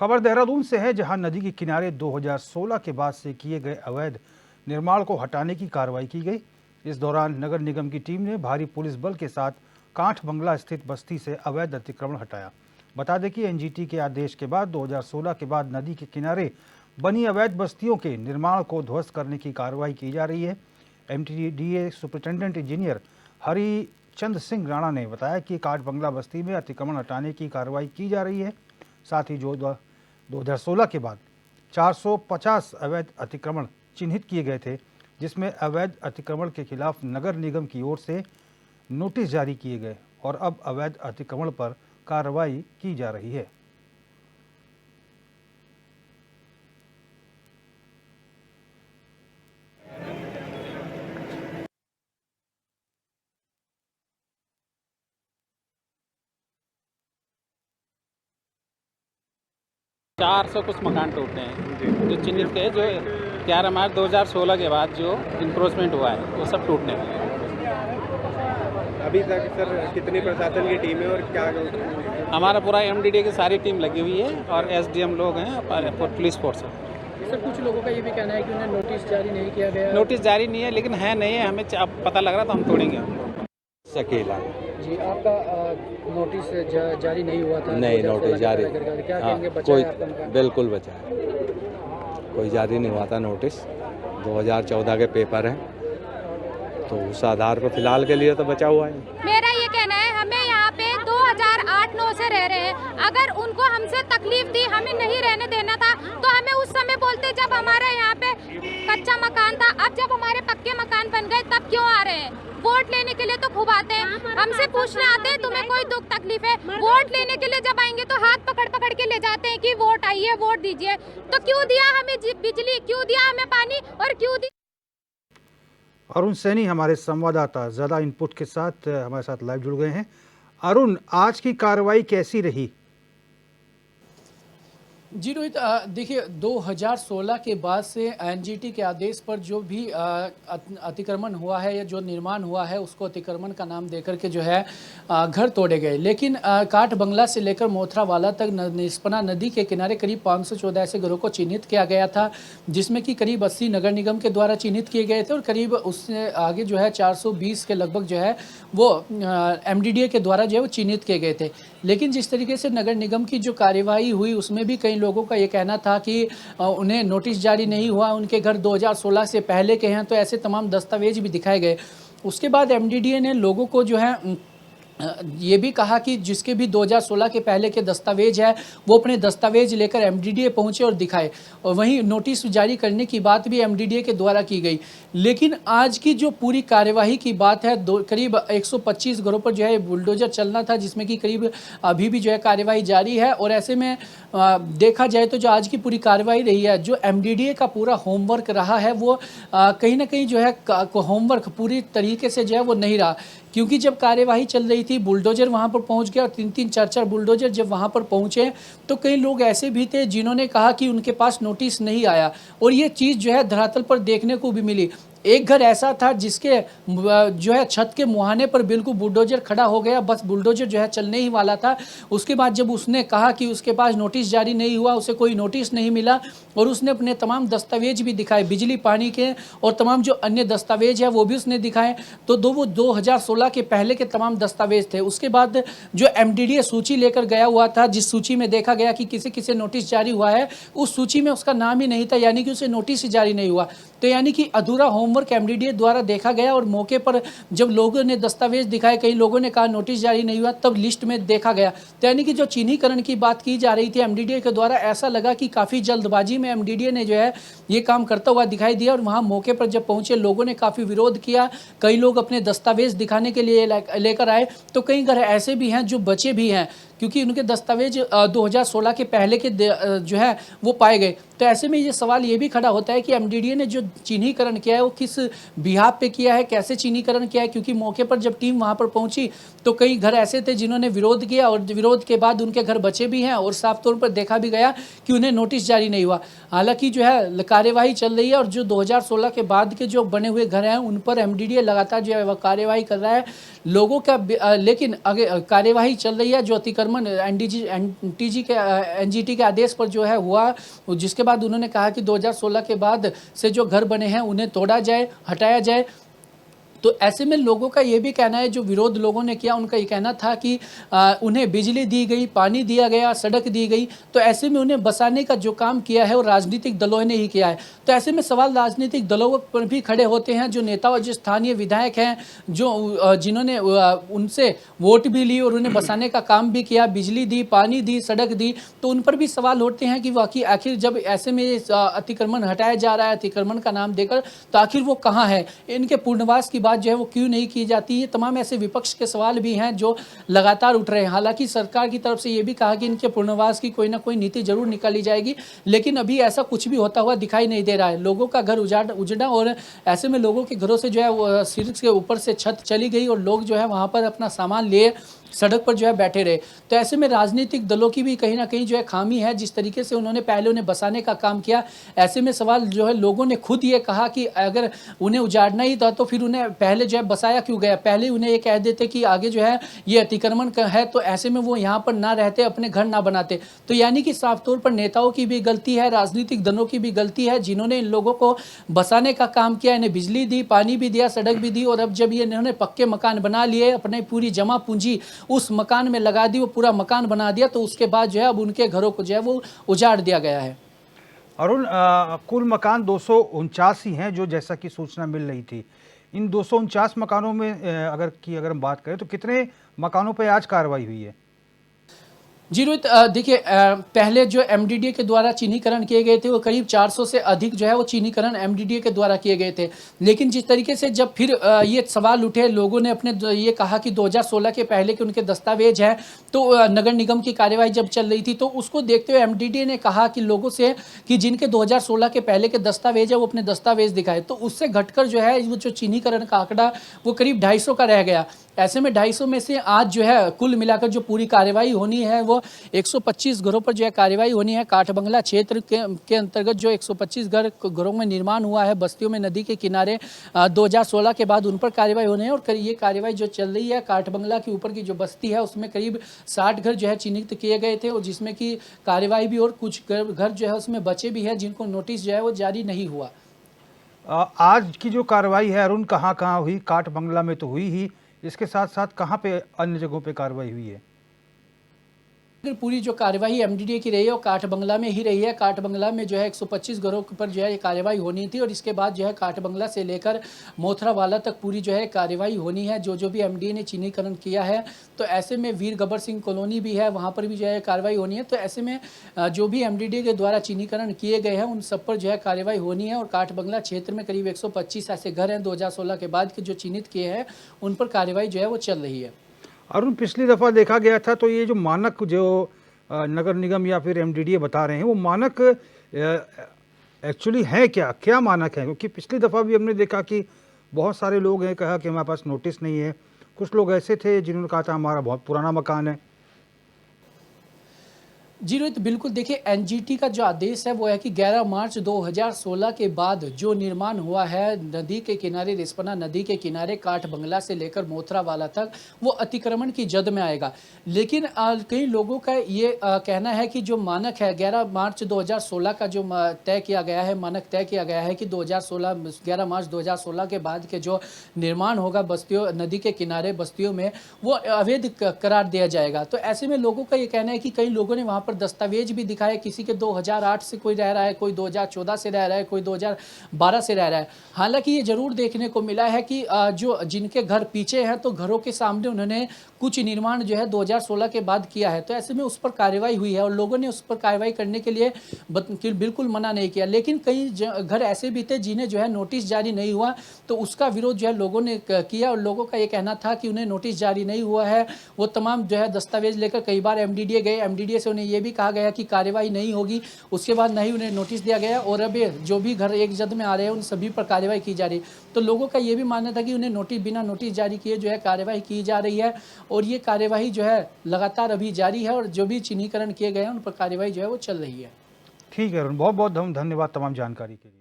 खबर देहरादून से है, जहां नदी के किनारे 2016 के बाद से किए गए अवैध निर्माण को हटाने की कार्रवाई की गई। इस दौरान नगर निगम की टीम ने भारी पुलिस बल के साथ कांठ बंगला स्थित बस्ती से अवैध अतिक्रमण हटाया। बता दें कि एनजीटी के आदेश के बाद 2016 के बाद नदी के किनारे बनी अवैध बस्तियों के निर्माण को ध्वस्त करने की कार्रवाई की जा रही है। एमटीडीए सुपरिटेंडेंट इंजीनियर हरिचंद सिंह राणा ने बताया कि कांठ बंगला बस्ती में अतिक्रमण हटाने की कार्रवाई की जा रही है। साथ ही जो 2016 के बाद 450 अवैध अतिक्रमण चिन्हित किए गए थे, जिसमें अवैध अतिक्रमण के खिलाफ नगर निगम की ओर से नोटिस जारी किए गए और अब अवैध अतिक्रमण पर कार्रवाई की जा रही है। चार सौ कुछ मकान टूटे हैं जो चिन्हित के, जो 11 मार्च 2016 के बाद जो इंक्रोचमेंट हुआ है वो सब टूटने वाले हैं। अभी तक सर कितनी प्रशासन की टीम है और क्या? हमारा पूरा एमडीडीए की सारी टीम लगी हुई है और एसडीएम लोग हैं, पुलिस फोर्स है। सर कुछ लोगों का ये भी कहना है कि उन्हें नोटिस जारी नहीं किया गया। नोटिस जारी नहीं है, लेकिन है नहीं है, हमें अब पता लग रहा तो हम तोड़ेंगे। सकेला जी, आपका नोटिस जारी नहीं हुआ था? नहीं, नोटिस जारी क्या कहेंगे? कोई बिल्कुल बचा है, कोई जारी नहीं हुआ था नोटिस। 2014 के पेपर हैं, तो उस आधार पर फिलहाल के लिए तो बचा हुआ है। मेरा ये कहना है, हमें यहाँ पे 2008-9 से रह रहे हैं। अगर उनको हमसे तकलीफ थी, हमें नहीं रहने देना था, तो हमें उस समय बोलते जब हमारा यहाँ पे कच्चा मकान था। अब जब हमारे पक्के मकान बन गए तब क्यों आ रहे हैं? वोट लेने के लिए तो खूब आते हैं, हमसे पूछने आते हैं तुम्हें कोई दुख तकलीफ है। वोट लेने के लिए जब आएंगे तो हाथ पकड़ पकड़ के ले जाते हैं कि वोट आइए, वोट दीजिए। तो क्यों दिया हमें बिजली, क्यों दिया हमें पानी और क्यों दिया? अरुण सैनी हमारे संवाददाता ज़्यादा इनपुट के साथ हमारे साथ लाइव जुड़ गए हैं। अरुण, आज की कार्रवाई कैसी रही? जी रोहित, देखिए 2016 के बाद से एनजीटी के आदेश पर जो भी अतिक्रमण हुआ है या जो निर्माण हुआ है उसको अतिक्रमण का नाम देकर के जो है घर तोड़े गए। लेकिन काठ बंगला से लेकर मोथरावाला तक निस्पना नदी के किनारे करीब 514 ऐसे घरों को चिन्हित किया गया था, जिसमें कि करीब 80 नगर निगम के द्वारा चिन्हित किए गए थे और करीब उससे आगे जो है 420 के लगभग जो है वो एमडीडीए के द्वारा जो है वो चिन्हित किए गए थे। लेकिन जिस तरीके से नगर निगम की जो कार्यवाही हुई उसमें भी कई लोगों का ये कहना था कि उन्हें नोटिस जारी नहीं हुआ, उनके घर 2016 से पहले के हैं, तो ऐसे तमाम दस्तावेज भी दिखाए गए। उसके बाद एमडीडीए ने लोगों को जो है ये भी कहा कि जिसके भी 2016 के पहले के दस्तावेज है वो अपने दस्तावेज लेकर एमडीडीए पहुंचे और दिखाए, और वहीं नोटिस जारी करने की बात भी एमडीडीए के द्वारा की गई। लेकिन आज की जो पूरी कार्यवाही की बात है, करीब 125 घरों पर जो है बुलडोजर चलना था, जिसमें कि करीब अभी भी जो है कार्यवाही जारी है। और ऐसे में देखा जाए तो जो आज की पूरी कार्यवाही रही है, जो एमडीडीए का पूरा होमवर्क रहा है वो कहीं ना कहीं जो है होमवर्क पूरी तरीके से जो है वो नहीं रहा, क्योंकि जब कार्यवाही चल रही थी बुलडोजर वहां पर पहुंच गया और 3-3, 4-4 बुलडोजर जब वहां पर पहुंचे तो कई लोग ऐसे भी थे जिन्होंने कहा कि उनके पास नोटिस नहीं आया, और ये चीज़ जो है धरातल पर देखने को भी मिली। एक घर ऐसा था जिसके जो है छत के मुहाने पर बिल्कुल बुलडोजर खड़ा हो गया, बस बुलडोजर जो है चलने ही वाला था। उसके बाद जब उसने कहा कि उसके पास नोटिस जारी नहीं हुआ, उसे कोई नोटिस नहीं मिला, और उसने अपने तमाम दस्तावेज भी दिखाए, बिजली पानी के और तमाम जो अन्य दस्तावेज है वो भी उसने दिखाए, तो वो 2016 के पहले के तमाम दस्तावेज थे। उसके बाद जो एमडीडीए सूची लेकर गया हुआ था, जिस सूची में देखा गया कि किसी किसी नोटिस जारी हुआ है, उस सूची में उसका नाम ही नहीं था, यानी कि उसे नोटिस ही जारी नहीं हुआ। तो यानी कि अधूरा होमवर्क एमडीडीए द्वारा देखा गया, और मौके पर जब लोगों ने दस्तावेज दिखाए, कई लोगों ने कहा नोटिस जारी नहीं हुआ, तब लिस्ट में देखा गया। तो यानी कि जो चिन्हीकरण की बात की जा रही थी एमडीडीए के द्वारा, ऐसा लगा कि काफ़ी जल्दबाजी में एमडीडीए ने जो है ये काम करता हुआ दिखाई दिया। और वहाँ मौके पर जब पहुंचे लोगों ने काफ़ी विरोध किया, कई लोग अपने दस्तावेज दिखाने के लिए लेकर आए, तो कई घर ऐसे भी हैं जो बचे भी हैं, क्योंकि उनके दस्तावेज 2016 के पहले के जो है वो पाए गए। तो ऐसे में ये सवाल ये भी खड़ा होता है कि एमडीडीए ने जो चिन्हीकरण किया है वो किस बिहाफ पे किया है, कैसे चिन्हीकरण किया है, क्योंकि मौके पर जब टीम वहाँ पर पहुंची तो कई घर ऐसे थे जिन्होंने विरोध किया, और विरोध के बाद उनके घर बचे भी हैं, और साफ तौर पर देखा भी गया कि उन्हें नोटिस जारी नहीं हुआ। हालांकि जो है कार्यवाही चल रही है, और जो 2016 के बाद के जो बने हुए घर हैं उन पर एमडीडीए लगातार जो है वह कार्यवाही कर रहा है लोगों का, लेकिन कार्यवाही चल रही है, जो अतिक्रमण अतिक्रमण एनटीजी के एनजीटी के आदेश पर जो है हुआ, जिसके बाद उन्होंने कहा कि 2016 के बाद से जो घर बने हैं उन्हें तोड़ा जाए, हटाया जाए। तो ऐसे में लोगों का ये भी कहना है, जो विरोध लोगों ने किया उनका ये कहना था कि उन्हें बिजली दी गई, पानी दिया गया, सड़क दी गई, तो ऐसे में उन्हें बसाने का जो काम किया है वो राजनीतिक दलों ने ही किया है। तो ऐसे में सवाल राजनीतिक दलों पर भी खड़े होते हैं, जो नेता और जो स्थानीय विधायक हैं, जो जिन्होंने उनसे वोट भी ली और उन्हें बसाने का काम भी किया, बिजली दी, पानी दी, सड़क दी, तो उन पर भी सवाल उठते हैं कि वाकई आखिर जब ऐसे में अतिक्रमण हटाया जा रहा है, अतिक्रमण का नाम देकर, तो आखिर वो कहाँ है, इनके पुनर्वास की जो है वो क्यों नहीं की जाती। ये तमाम ऐसे विपक्ष के सवाल भी हैं जो लगातार उठ रहे हैं। हालांकि सरकार की तरफ से ये भी कहा कि इनके पुनर्वास की कोई ना कोई नीति जरूर निकाली जाएगी, लेकिन अभी ऐसा कुछ भी होता हुआ दिखाई नहीं दे रहा है। लोगों का घर उजड़ा और ऐसे में लोगों के घरों से जो है वो सिर के ऊपर से छत चली गई और लोग जो है वहाँ पर अपना सामान लिए सड़क पर जो है बैठे रहे। तो ऐसे में राजनीतिक दलों की भी कहीं ना कहीं जो है खामी है, जिस तरीके से उन्होंने पहले उन्हें बसाने का काम किया। ऐसे में सवाल जो है, लोगों ने खुद ये कहा कि अगर उन्हें उजाड़ना ही था तो फिर उन्हें पहले जो है बसाया क्यों गया, पहले उन्हें ये कह देते कि आगे जो है ये अतिक्रमण का है, तो ऐसे में वो यहाँ पर ना रहते, अपने घर ना बनाते। तो यानी कि साफ तौर पर नेताओं की भी गलती है, राजनीतिक दलों की भी गलती है, जिन्होंने इन लोगों को बसाने का काम किया, इन्हें बिजली दी, पानी भी दिया, सड़क भी दी, और अब जब ये इन्होंने पक्के मकान बना लिए, अपने पूरी जमा पूंजी उस मकान में लगा दी, वो पूरा मकान बना दिया, तो उसके बाद जो है अब उनके घरों को जो है वो उजाड़ दिया गया है। अरुण, कुल मकान 249 ही हैं, जो जैसा कि सूचना मिल रही थी। इन 249 मकानों में अगर हम बात करें तो कितने मकानों पर आज कार्रवाई हुई है? जी रोहित, देखिए पहले जो एमडीडीए के द्वारा चिन्हीकरण किए गए थे वो करीब 400 से अधिक जो है वो चिन्हीकरण एमडीडीए के द्वारा किए गए थे। लेकिन जिस तरीके से जब फिर ये सवाल उठे, लोगों ने अपने ये कहा कि 2016 के पहले के उनके दस्तावेज हैं, तो नगर निगम की कार्यवाही जब चल रही थी तो उसको देखते हुए एमडीडीए ने कहा कि लोगों से कि जिनके 2016 के पहले के दस्तावेज है वो अपने दस्तावेज दिखाए। तो उससे घटकर जो है वो जो चिन्हीकरण का आंकड़ा वो करीब 250 का रह गया। ऐसे में 250 में से आज जो है कुल मिलाकर जो पूरी कार्रवाई होनी है वो 125 घरों पर जो है कार्रवाई होनी है। काठबंगला क्षेत्र के अंतर्गत जो 125 घरों में निर्माण हुआ है बस्तियों में नदी के किनारे, 2016 के बाद उन पर कार्रवाई होनी है। और ये कार्रवाई जो चल रही है, काठबंगला के ऊपर की जो बस्ती है उसमें करीब 60 घर जो है चिन्हित किए गए थे, और जिसमें कि कार्रवाई भी, और कुछ घर जो है उसमें बचे भी है जिनको नोटिस जो है वो जारी नहीं हुआ। आज की जो कार्रवाई है अरुण, कहाँ कहाँ हुई? काठबंगला में तो हुई ही, इसके साथ साथ कहाँ पे अन्य जगहों पे कार्रवाई हुई है? पूरी जो कार्यवाही एमडीडीए की रही है वो काठबंगला में ही रही है। काठबंगला में जो है 125 घरों पर जो है ये कार्रवाई होनी थी, और इसके बाद जो है काठबंगला से लेकर मोथरावाला तक पूरी जो है कार्रवाई होनी है, जो भी एमडीए ने चिन्हीकरण किया है। तो ऐसे में वीर गब्बर सिंह कॉलोनी भी है, वहाँ पर भी जो है कार्रवाई होनी है। तो ऐसे में जो भी एमडीडीए के द्वारा चिन्हीकरण किए गए हैं उन सब पर जो है कार्रवाई होनी है। और काठबंगला क्षेत्र में करीब 125 ऐसे घर हैं 2016 के बाद के जो चिन्हित किए हैं, उन पर कार्रवाई जो है वो चल रही है। अरुण, पिछली दफ़ा देखा गया था तो ये जो मानक जो नगर निगम या फिर एमडीडीए बता रहे हैं, वो मानक एक्चुअली है क्या मानक है? क्योंकि पिछली दफ़ा भी हमने देखा कि बहुत सारे लोग हैं कहा कि हमारे पास नोटिस नहीं है। कुछ लोग ऐसे थे जिन्होंने कहा था हमारा बहुत पुराना मकान है। जी रोहित, बिल्कुल। देखिए एनजीटी का जो आदेश है वो है कि 11 मार्च 2016 के बाद जो निर्माण हुआ है नदी के किनारे, रिस्पना नदी के किनारे, काठबंगला से लेकर मोथरावाला तक, वो अतिक्रमण की जद में आएगा। लेकिन कई लोगों का ये कहना है कि जो मानक है 11 मार्च 2016 का जो तय किया गया है, मानक तय किया गया है कि 11 मार्च 2016 के बाद के जो निर्माण होगा बस्तियों, नदी के किनारे बस्तियों में, वो अवैध करार दिया जाएगा। तो ऐसे में लोगों का ये कहना है कि कई लोगों ने वहाँ दस्तावेज भी दिखाए, किसी के 2008 से कोई रह रहा है, कोई 2014 से रह रहा है, कोई 2012 से रह रहा है। हालांकि ये जरूर देखने को मिला है कि जो जिनके घर पीछे हैं तो घरों के सामने उन्होंने कुछ निर्माण जो है 2016 के बाद किया है। तो ऐसे में उस पर कार्रवाई हुई है और लोगों ने उस पर कार्रवाई करने के लिए बिल्कुल मना नहीं किया। लेकिन कई घर ऐसे भी थे जिन्हें जो है नोटिस जारी नहीं हुआ, तो उसका विरोध जो है लोगों ने किया। और लोगों का ये कहना था कि उन्हें नोटिस जारी नहीं हुआ है, वो तमाम जो है दस्तावेज लेकर कई बार एमडीडीए गए, एमडीडीए से उन्हें ये भी कहा गया कि कार्रवाई नहीं होगी, उसके बाद नहीं उन्हें नोटिस दिया गया। और अब जो भी घर एक जद में आ रहे हैं उन सभी पर कार्रवाई की जा रही। तो लोगों का ये भी मानना था कि उन्हें बिना नोटिस जारी किए जो है कार्रवाई की जा रही है, और ये कार्यवाही जो है लगातार अभी जारी है, और जो भी चिन्हीकरण किए गए हैं उन पर कार्रवाई जो है वो चल रही है। ठीक है अरुण, बहुत बहुत धन्यवाद तमाम जानकारी के लिए।